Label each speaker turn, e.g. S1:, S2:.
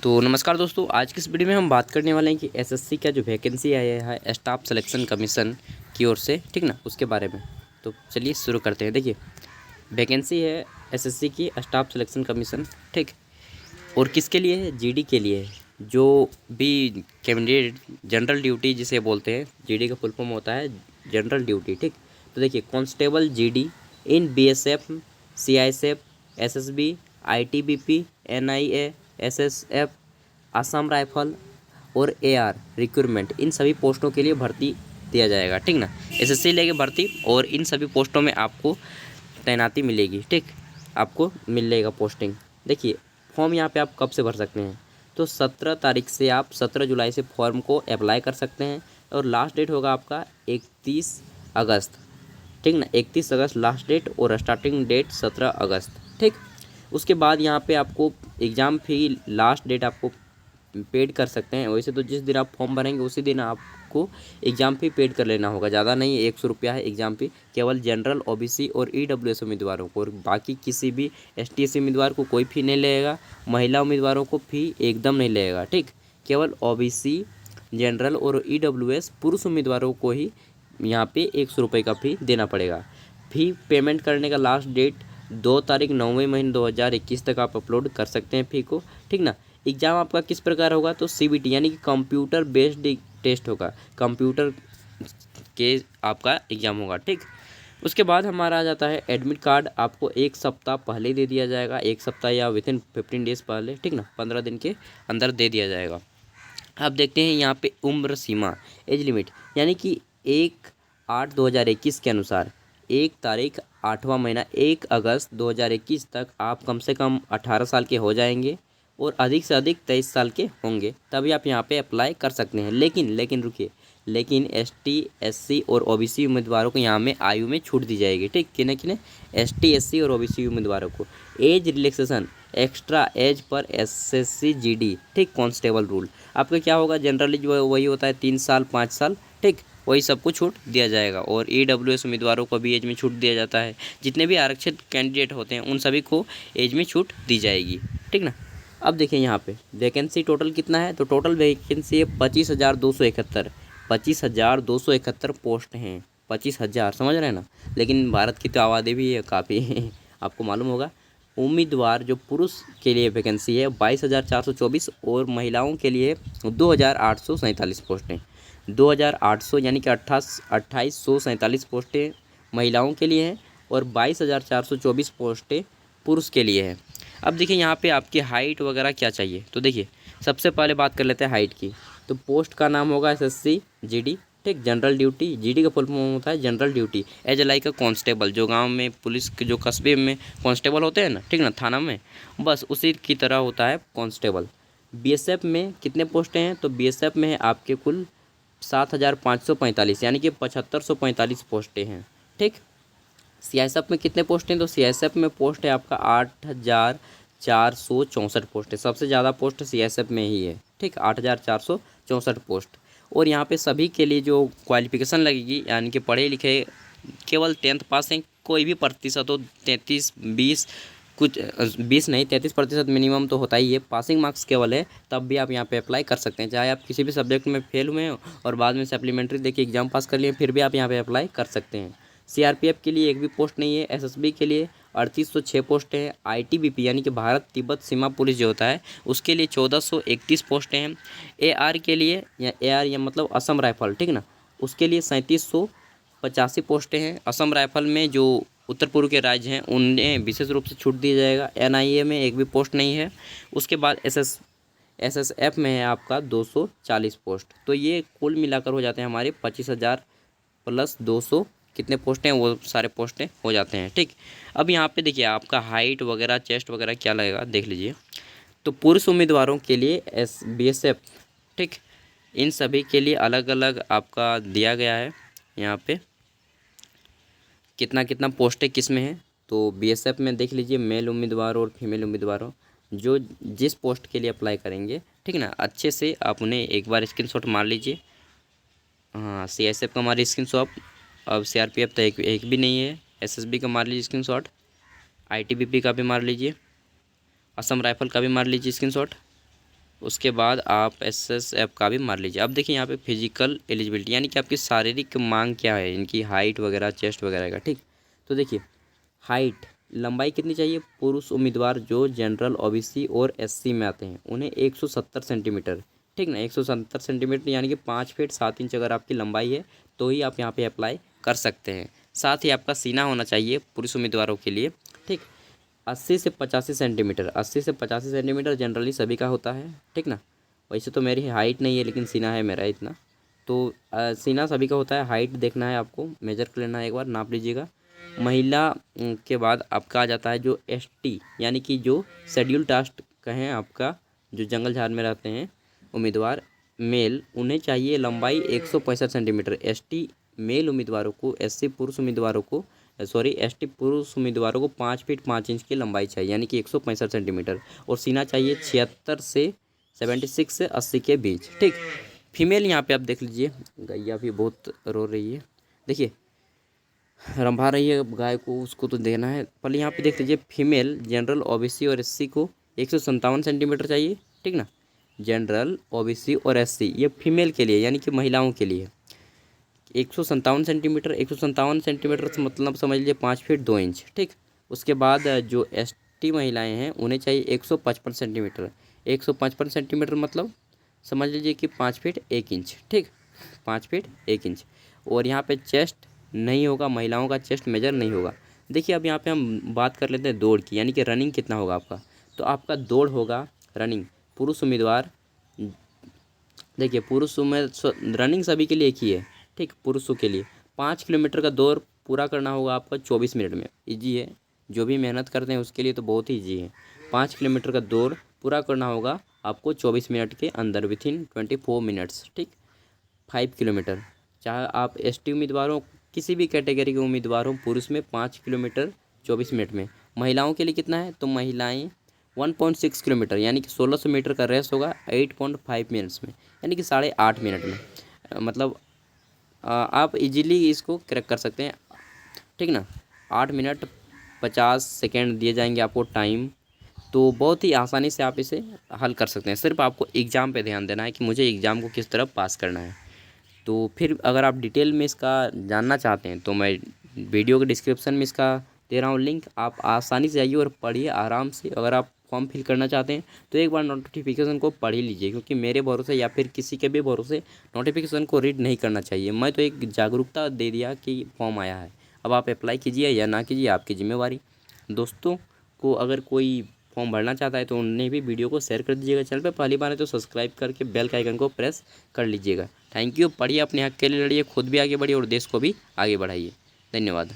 S1: तो नमस्कार दोस्तों, आज की इस वीडियो में हम बात करने वाले हैं कि एसएससी का जो वैकेंसी आया है स्टाफ सिलेक्शन कमीशन की ओर से, ठीक ना, उसके बारे में। तो चलिए शुरू करते हैं। देखिए, वैकेंसी है एसएससी की स्टाफ सिलेक्शन कमीशन, ठीक। और किसके लिए है? जीडी के लिए है। जो भी कैंडिडेट जनरल ड्यूटी जिसे बोलते हैं, जीडी का फुल फॉर्म होता है जनरल ड्यूटी, ठीक। तो देखिए, कांस्टेबल जीडी इन BSF, CISF, SSB, ITBP, NIA, SSF, Assam rifle और एआर रिक्रूटमेंट, इन सभी पोस्टों के लिए भर्ती दिया जाएगा, ठीक ना। एसएससी लेके भर्ती, और इन सभी पोस्टों में आपको तैनाती मिलेगी, ठीक। आपको मिलेगा पोस्टिंग। देखिए, फॉर्म यहाँ पे आप कब से भर सकते हैं? तो 17 तारीख से आप 17 जुलाई से फॉर्म को अप्लाई कर सकते हैं, और लास्ट डेट होगा आपका 31 अगस्त, ठीक ना। 31 अगस्त लास्ट डेट, और स्टार्टिंग डेट 17 अगस्त, ठीक। उसके बाद यहाँ पे आपको एग्ज़ाम फी लास्ट डेट आपको पेड कर सकते हैं। वैसे तो जिस दिन आप फॉर्म भरेंगे उसी दिन आपको एग्ज़ाम फी पेड कर लेना होगा, ज़्यादा नहीं, 100 रुपया है एग्ज़ाम फी। केवल जनरल, ओबीसी और ईडब्ल्यूएस उम्मीदवारों को, और बाकी किसी भी एसटी एससी उम्मीदवार को कोई फ़ी नहीं लगेगा। महिला उम्मीदवारों को फ़ी एकदम नहीं लगेगा, ठीक। केवल ओबीसी, जनरल और ईडब्ल्यूएस पुरुष उम्मीदवारों को ही यहाँ पे 100 रुपये का फ़ी देना पड़ेगा। फ़ी पेमेंट करने का लास्ट डेट 2 तारीख 9वें महीने 2021 तक आप अपलोड कर सकते हैं फ़ी को, ठीक ना। एग्ज़ाम आपका किस प्रकार होगा? तो सीबीटी यानी कि कंप्यूटर बेस्ड टेस्ट होगा, कंप्यूटर के आपका एग्ज़ाम होगा, ठीक। उसके बाद हमारा आ जाता है एडमिट कार्ड। आपको 1 सप्ताह पहले दे दिया जाएगा, 1 सप्ताह या विथिन 15 डेज़ पहले, ठीक ना, 15 दिन के अंदर दे दिया जाएगा। आप देखते हैं यहाँ पे उम्र सीमा, एज लिमिट, यानी कि 1/8/2021 के अनुसार 1 तारीख 8वां महीना 1 अगस्त 2021 तक आप कम से कम 18 साल के हो जाएंगे, और अधिक से अधिक 23 साल के होंगे, तभी आप यहाँ पे अप्लाई कर सकते हैं। लेकिन रुकिए, लेकिन एसटी, एससी और ओबीसी उम्मीदवारों को यहाँ में आयु में छूट दी जाएगी, ठीक। किन्हें किन्हें? एसटी, एससी और ओबीसी उम्मीदवारों को एज रिलैक्सेशन, एक्स्ट्रा एज पर एसएससी जीडी, ठीक। कांस्टेबल रूल आपका क्या होगा? जनरली जो है वही होता है 3 साल 5 साल, ठीक। वही सबको छूट दिया जाएगा। और ईडब्ल्यूएस उम्मीदवारों को भी एज में छूट दिया जाता है। जितने भी आरक्षित कैंडिडेट होते हैं उन सभी को एज में छूट दी जाएगी, ठीक ना। अब देखिए यहाँ पे वैकेंसी टोटल कितना है? तो टोटल वैकेंसी है 25,271। 25,271 पोस्ट हैं। 25,000, समझ रहे हैं ना। लेकिन भारत की तो आबादी भी है काफ़ी आपको मालूम होगा। उम्मीदवार जो पुरुष के लिए वैकेंसी है 22,424, और महिलाओं के लिए 2,847 पोस्टें। 2,800 यानी कि 2,847 पोस्टें महिलाओं के लिए हैं, और 22,424 पोस्टें पुरुष के लिए हैं। अब देखिए यहाँ पे आपकी हाइट वगैरह क्या चाहिए। तो देखिए, सबसे पहले बात कर लेते हैं हाइट की। तो पोस्ट का नाम होगा एसएससी जीडी, ठीक। जनरल ड्यूटी, जीडी का फुल फॉर्म होता है general duty, as like a constable. जो गांव में पुलिस के, जो कस्बे में कांस्टेबल होते हैं ना, ठीक ना, थाना में, बस उसी की तरह होता है कांस्टेबल। बीएसएफ में कितने पोस्टें हैं? तो बीएसएफ में है आपके कुल 7,545, यानी कि 7,545 पोस्टें हैं, ठीक। सीआईएसएफ में कितने पोस्ट हैं? तो सीआईएसएफ में पोस्ट है आपका 8,464 पोस्ट है। सबसे ज़्यादा पोस्ट सीआईएसएफ में ही है, ठीक। 8,464 पोस्ट। और यहाँ पे सभी के लिए जो क्वालिफिकेशन लगेगी, यानी कि पढ़े लिखे, केवल 10th पास हैं, कोई भी प्रतिशत हो, 33-20, कुछ 20 नहीं, 33% मिनिमम तो होता ही है। पासिंग मार्क्स केवल है, तब भी आप यहाँ पे अप्लाई कर सकते हैं। चाहे आप किसी भी सब्जेक्ट में फेल हुए हो और बाद में सप्लीमेंट्री देके एग्जाम पास कर लिए, फिर भी आप यहाँ पे अप्लाई कर सकते हैं। सीआरपीएफ के लिए एक भी पोस्ट नहीं है। एसएसबी के लिए 3,806 पोस्टें हैं। आईटीबीपी यानी कि भारत तिब्बत सीमा पुलिस जो होता है, उसके लिए 1,431 पोस्टें हैं। एआर के लिए, या एआर या मतलब असम राइफल, ठीक ना, उसके लिए 3,785 पोस्टें हैं। असम राइफल में जो उत्तर पूर्व के राज्य हैं उन्हें विशेष रूप से छूट दिया जाएगा। एनआईए में एक भी पोस्ट नहीं है। उसके बाद एसएसएफ में है आपका 240 पोस्ट। तो ये कुल मिलाकर हो जाते हैं हमारे 25,000 प्लस 200 कितने पोस्ट हैं, वो सारे पोस्टें हो जाते हैं, ठीक। अब यहाँ पे देखिए आपका हाइट वगैरह, चेस्ट वगैरह क्या लगेगा, देख लीजिए। तो पुरुष उम्मीदवारों के लिए बीएसएफ, ठीक, इन सभी के लिए अलग अलग आपका दिया गया है यहाँ पे कितना कितना पोस्टें किस में है। तो बीएसएफ में देख लीजिए, मेल उम्मीदवारों और फीमेल उम्मीदवारों जो जिस पोस्ट के लिए अप्लाई करेंगे, ठीक ना, अच्छे से आप उन्हें एक बार स्क्रीनशॉट मार लीजिए। हाँ, सीआईएसएफ का मारिए स्क्रीनशॉट। अब सीआरपीएफ तो एक भी नहीं है। एसएसबी का मार लीजिए स्क्रीनशॉट। आईटीबीपी का भी मार लीजिए। असम राइफल का भी मार लीजिए स्क्रीनशॉट। उसके बाद आप SSF का भी मार लीजिए। अब देखिए यहाँ पे फिजिकल एलिजिबिलिटी यानी कि आपकी शारीरिक मांग क्या है, इनकी हाइट वगैरह, चेस्ट वगैरह का, ठीक। तो देखिए हाइट, लंबाई कितनी चाहिए, पुरुष उम्मीदवार जो जनरल, OBC और SC में आते हैं उन्हें 170 सेंटीमीटर, ठीक ना, 170 सेंटीमीटर यानी कि 5 फीट 7 इंच अगर आपकी लंबाई है तो ही आप यहाँ पे अप्लाई कर सकते हैं। साथ ही आपका सीना होना चाहिए पुरुष उम्मीदवारों के लिए, ठीक। 80 से 85 सेंटीमीटर, 80 से 85 सेंटीमीटर जनरली सभी का होता है, ठीक ना। वैसे तो मेरी हाइट नहीं है लेकिन सीना है मेरा इतना, तो सीना सभी का होता है। हाइट देखना है आपको, मेजर कर लेना है, एक बार नाप लीजिएगा। महिला के बाद आपका आ जाता है जो ST यानी कि जो शेड्यूल कास्ट कहें आपका, जो जंगल झाड़ में रहते हैं उम्मीदवार मेल, उन्हें चाहिए लंबाई 165 सेंटीमीटर। ST मेल उम्मीदवारों को, SC पुरुष उम्मीदवारों को, सॉरी ST पुरुष उम्मीदवारों को 5 फीट 5 इंच की लंबाई चाहिए यानी कि 165 सेंटीमीटर, और सीना चाहिए 76 से 76 से 80 के बीच, ठीक। फीमेल यहाँ पे आप देख लीजिए, गैया भी बहुत रो रही है, देखिए रंभा रही है गाय को, उसको तो देना है। पहले यहाँ पे देख लीजिए फीमेल जनरल, OBC और SC को 157 सेंटीमीटर चाहिए, ठीक ना। जनरल, OBC और SC ये फीमेल के लिए यानी कि महिलाओं के लिए 157 सेंटीमीटर, 157 सेंटीमीटर से मतलब समझ लीजिए 5 फीट 2 इंच, ठीक। उसके बाद जो ST महिलाएं हैं उन्हें चाहिए 155 सेंटीमीटर, 155 सेंटीमीटर मतलब समझ लीजिए कि 5 फीट 1 इंच, ठीक, 5 फीट 1 इंच। और यहाँ पे चेस्ट नहीं होगा, महिलाओं का चेस्ट मेजर नहीं होगा। देखिए अब यहाँ पे हम बात कर लेते हैं दौड़ की, यानी कि रनिंग कितना होगा आपका। तो आपका दौड़ होगा रनिंग, पुरुष उम्मीदवार, देखिए पुरुष उम्मीदवार रनिंग सभी के लिए एक ही है, ठीक। पुरुषों के लिए 5 किलोमीटर का दौड़ पूरा करना होगा आपका 24 मिनट में, ईजी है, जो भी मेहनत करते हैं उसके लिए तो बहुत ही ईजी है। 5 किलोमीटर का दौड़ पूरा करना होगा आपको 24 मिनट के अंदर, विथिन 24 मिनट्स, ठीक। 5 किलोमीटर, चाहे आप ST उम्मीदवार हो, किसी भी कैटेगरी के उम्मीदवार हो, पुरुष में 5 किलोमीटर 24 मिनट में। महिलाओं के लिए कितना है, तो महिलाएं 1.6 किलोमीटर यानी कि 1600 मीटर का रेस होगा 8.5 मिनट्स में, यानी कि 8.5 मिनट में। मतलब आप इजीली इसको क्रैक कर सकते हैं, ठीक ना। 8 मिनट 50 सेकेंड दिए जाएंगे आपको टाइम, तो बहुत ही आसानी से आप इसे हल कर सकते हैं। सिर्फ आपको एग्ज़ाम पे ध्यान देना है कि मुझे एग्ज़ाम को किस तरह पास करना है। तो फिर अगर आप डिटेल में इसका जानना चाहते हैं तो मैं वीडियो के डिस्क्रिप्शन में इसका दे रहा हूँ लिंक, आप आसानी से आइए और पढ़िए आराम से। अगर आप फॉर्म फिल करना चाहते हैं तो एक बार नोटिफिकेशन को पढ़ ही लीजिए, क्योंकि मेरे भरोसे या फिर किसी के भी भरोसे नोटिफिकेशन को रीड नहीं करना चाहिए। मैं तो एक जागरूकता दे दिया कि फॉर्म आया है, अब आप अप्लाई कीजिए या ना कीजिए आपकी जिम्मेवारी। दोस्तों को अगर कोई फॉर्म भरना चाहता है तो उन्हें भी वीडियो को शेयर कर दीजिएगा। चैनल पे पहली बार है तो सब्सक्राइब करके बेल का आइकन को प्रेस कर लीजिएगा। Thank you. पढ़िए, अपने हक के लिए लड़िए, खुद भी आगे बढ़िए और देश को भी आगे बढ़ाइए। धन्यवाद।